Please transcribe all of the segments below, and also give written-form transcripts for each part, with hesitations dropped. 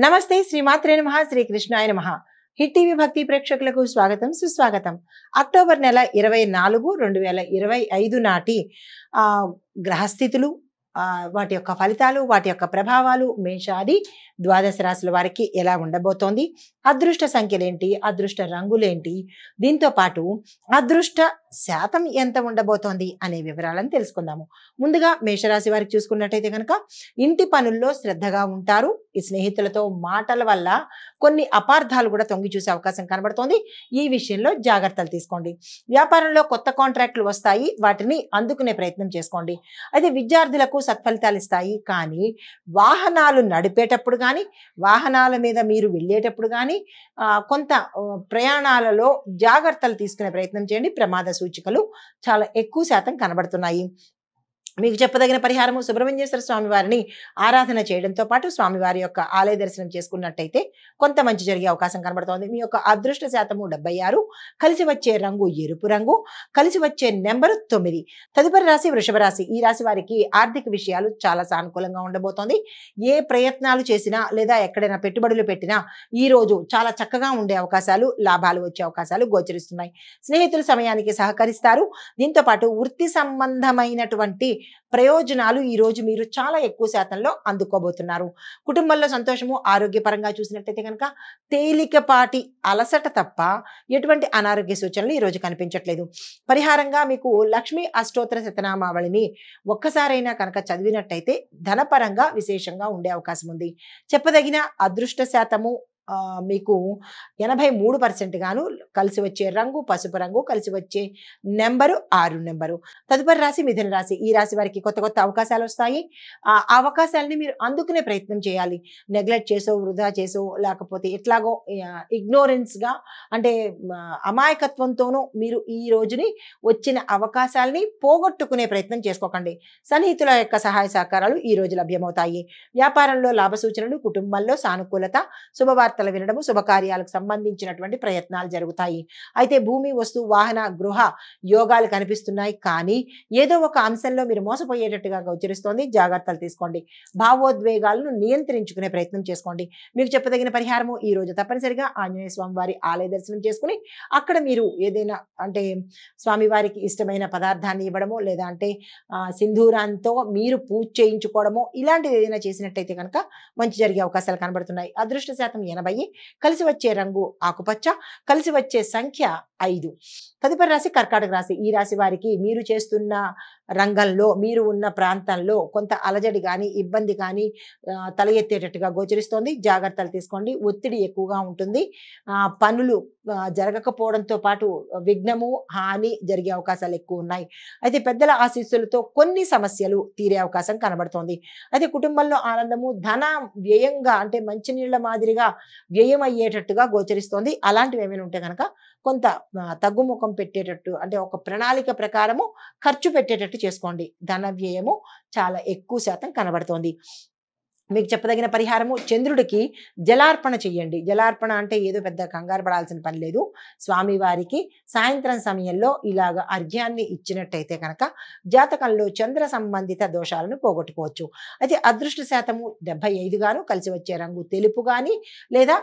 నమస్తే శ్రీమాత్రే నమః శ్రీ కృష్ణాయ నమః. హిట్ టీవీ భక్తి ప్రేక్షకులకు స్వాగతం సుస్వాగతం. అక్టోబర్ నెల 24, 2025 నాటి గ్రహస్థితులు, వాటి యొక్క ఫలితాలు, వాటి యొక్క ప్రభావాలు మేషాది ద్వాదశ రాశుల వారికి ఎలా ఉండబోతోంది, అదృష్ట సంఖ్యలేంటి, అదృష్ట రంగులేంటి, దీంతో పాటు అదృష్ట శాతం ఎంత ఉండబోతోంది అనే వివరాలను తెలుసుకుందాము. ముందుగా మేషరాశి వారికి చూసుకున్నట్టయితే కనుక ఇంటి పనుల్లో శ్రద్ధగా ఉంటారు. ఈ స్నేహితులతో మాటల వల్ల కొన్ని అపార్థాలు కూడా తొంగి చూసే అవకాశం కనబడుతోంది. ఈ విషయంలో జాగ్రత్తలు తీసుకోండి. వ్యాపారంలో కొత్త కాంట్రాక్టులు వస్తాయి, వాటిని అందుకునే ప్రయత్నం చేసుకోండి. అయితే విద్యార్థులకు సత్ఫలితాలు ఇస్తాయి. కానీ వాహనాలు నడిపేటప్పుడు కానీ, వాహనాల మీద మీరు వెళ్ళేటప్పుడు కానీ కొంత ప్రయాణాలలో జాగ్రత్తలు తీసుకునే ప్రయత్నం చేయండి. ప్రమాద సూచికలు చాలా ఎక్కువ శాతం కనబడుతున్నాయి. మీకు చెప్పదగిన పరిహారము సుబ్రహ్మణ్యేశ్వర స్వామి వారిని ఆరాధన చేయడంతో పాటు స్వామివారి యొక్క ఆలయ దర్శనం చేసుకున్నట్టయితే కొంత మంచి జరిగే అవకాశం కనబడుతోంది. మీ యొక్క అదృష్ట శాతము 76, కలిసి వచ్చే రంగు ఎరుపు రంగు, కలిసి వచ్చే నెంబరు 9. తదుపరి రాశి వృషభ రాశి. ఈ రాశి వారికి ఆర్థిక విషయాలు చాలా సానుకూలంగా ఉండబోతోంది. ఏ ప్రయత్నాలు చేసినా లేదా ఎక్కడైనా పెట్టుబడులు పెట్టినా ఈ రోజు చాలా చక్కగా ఉండే అవకాశాలు, లాభాలు వచ్చే అవకాశాలు గోచరిస్తున్నాయి. స్నేహితులు సమయానికి సహకరిస్తారు. దీంతో పాటు వృత్తి సంబంధమైనటువంటి ప్రయోజనాలు ఈ రోజు మీరు చాలా ఎక్కువ శాతంలో అందుకోబోతున్నారు. కుటుంబంలో సంతోషము. ఆరోగ్యపరంగా చూసినట్టయితే కనుక తేలికపాటి అలసట తప్ప ఎటువంటి అనారోగ్య సూచనలు ఈ రోజు కనిపించట్లేదు. పరిహారంగా మీకు లక్ష్మీ అష్టోత్తర శతనామావళిని ఒక్కసారైనా కనుక చదివినట్టయితే ధనపరంగా విశేషంగా ఉండే అవకాశం ఉంది. చెప్పదగిన అదృష్ట శాతము మీకు 83% గాను, కలిసి వచ్చే రంగు పసుపు రంగు, కలిసి వచ్చే నెంబరు 6 నెంబరు. తదుపరి రాశి మిథున రాశి. ఈ రాశి వారికి కొత్త కొత్త అవకాశాలు వస్తాయి. ఆ అవకాశాలని మీరు అందుకునే ప్రయత్నం చేయాలి. నెగ్లెక్ట్ చేసో, వృధా చేసో, లేకపోతే ఎట్లాగో ఇగ్నోరెన్స్గా అంటే అమాయకత్వంతోనూ మీరు ఈ రోజుని వచ్చిన అవకాశాలని పోగొట్టుకునే ప్రయత్నం చేసుకోకండి. సన్నిహితుల యొక్క సహాయ సహకారాలు ఈ రోజు లభ్యమవుతాయి. వ్యాపారంలో లాభ సూచనలు, కుటుంబంలో సానుకూలత, శుభవార్తలు వినడము, శుభకార్యాలకు సంబంధించినటువంటి ప్రయత్నాలు జరుగుతాయి. అయితే భూమి, వస్తు, వాహన, గృహ యోగాలు కనిపిస్తున్నాయి. కానీ ఏదో ఒక అంశంలో మీరు మోసపోయేటట్టుగా గోచరిస్తోంది. జాగ్రత్తలు తీసుకోండి. భావోద్వేగాలను నియంత్రించుకునే ప్రయత్నం చేసుకోండి. మీకు చెప్పదగిన పరిహారము ఈ రోజు తప్పనిసరిగా ఆంజనేయ స్వామి వారి ఆలయ దర్శనం చేసుకుని అక్కడ మీరు ఏదైనా అంటే స్వామివారికి ఇష్టమైన పదార్థాన్ని ఇవ్వడమో, లేదా అంటే సింధూరాంతో మీరు పూజ చేయించుకోవడమో, ఇలాంటిది ఏదైనా చేసినట్టయితే కనుక మంచి జరిగే అవకాశాలు కనబడుతున్నాయి. అదృష్ట శాతం 80, కలిసి వచ్చే రంగు ఆకుపచ్చ, కలిసి వచ్చే సంఖ్య 5. తదుపరి రాశి కర్కాటక రాశి. ఈ రాశి వారికి మీరు చేస్తున్న రంగంలో, మీరు ఉన్న ప్రాంతంలో కొంత అలజడి కానీ, ఇబ్బంది కానీ తల ఎత్తేటట్టుగా గోచరిస్తోంది. జాగ్రత్తలు తీసుకోండి. ఒత్తిడి ఎక్కువగా ఉంటుంది. పనులు జరగకపోవడంతో పాటు విఘ్నము, హాని జరిగే అవకాశాలు ఎక్కువ ఉన్నాయి. అయితే పెద్దల ఆశీస్సులతో కొన్ని సమస్యలు తీరే అవకాశం కనబడుతోంది. అయితే కుటుంబంలో ఆనందము, ధన వ్యయంగా అంటే మంచినీళ్ళ మాదిరిగా వ్యయం అయ్యేటట్టుగా గోచరిస్తోంది. అలాంటివి ఏమైనా ఉంటే కనుక కొంత తగ్గుముఖం పెట్టేటట్టు అంటే ఒక ప్రణాళిక ప్రకారము ఖర్చు పెట్టేటట్టు చేసుకోండి. ధన వ్యయము చాలా ఎక్కువ శాతం కనబడుతోంది. మీకు చెప్పదగిన పరిహారము చంద్రుడికి జలార్పణ చెయ్యండి. జలార్పణ అంటే ఏదో పెద్ద కంగారు పడాల్సిన పని లేదు. స్వామివారికి సాయంత్రం సమయంలో ఇలాగ అర్ఘ్యాన్ని ఇచ్చినట్టయితే కనుక జాతకంలో చంద్ర సంబంధిత దోషాలను పోగొట్టుకోవచ్చు. అయితే అదృష్ట శాతము 75 గాను, కలిసి వచ్చే రంగు తెలుపు కానీ లేదా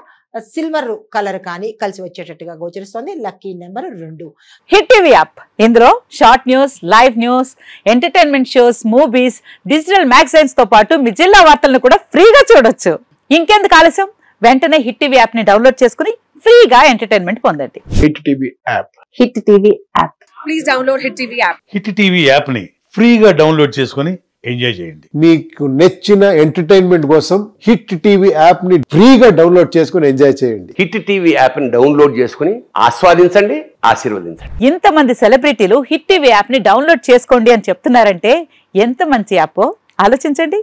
సిల్వర్ కలర్ కానీ కలిసి వచ్చేటట్టుగా గోచరిస్తోంది. Lucky number 2. Hit TV app. ఇందులో short news, live news, entertainment shows, movies, digital magazines తో పాటు మీ జిల్లా వార్తలను కూడా ఫ్రీగా చూడొచ్చు. ఇంకెందుకు ఆలస్యం, వెంటనే హిట్ టీవీ యాప్ ని డౌన్లోడ్ చేసుకుని ఫ్రీగా ఎంటర్టైన్మెంట్ పొందండి. Hit TV app. Hit TV app. Please download hit TV app. Hit TV app ని ఫ్రీగా డౌన్లోడ్ చేసుకుని ఎంజాయ్ చేయండి. మీకు నచ్చిన ఎంటర్టైన్మెంట్ కోసం హిట్ టీవీ యాప్ ని ఫ్రీగా డౌన్లోడ్ చేసుకుని ఎంజాయ్ చేయండి. హిట్ టీవీ యాప్ ని డౌన్లోడ్ చేసుకుని ఆస్వాదించండి, ఆశీర్వదించండి. ఇంతమంది సెలబ్రిటీలు హిట్ టీవీ యాప్ ని డౌన్లోడ్ చేసుకోండి అని చెప్తున్నారంటే ఎంత మంచి యాప్ ఆలోచించండి.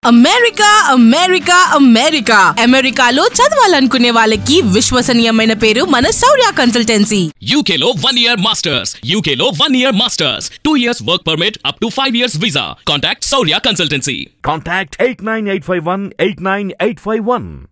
అమెరికా అమెరికా అమెరికా అమెరికాలో చదవాలనుకునే వాళ్ళకి విశ్వసనీయమైన పేరు మన శౌర్య కన్సల్టెన్సీ. UK లో 1 year masters. UK లో 1 year masters. 2 years work permit up to 5 years visa. Contact Saurya Consultancy. Contact 89851 89851.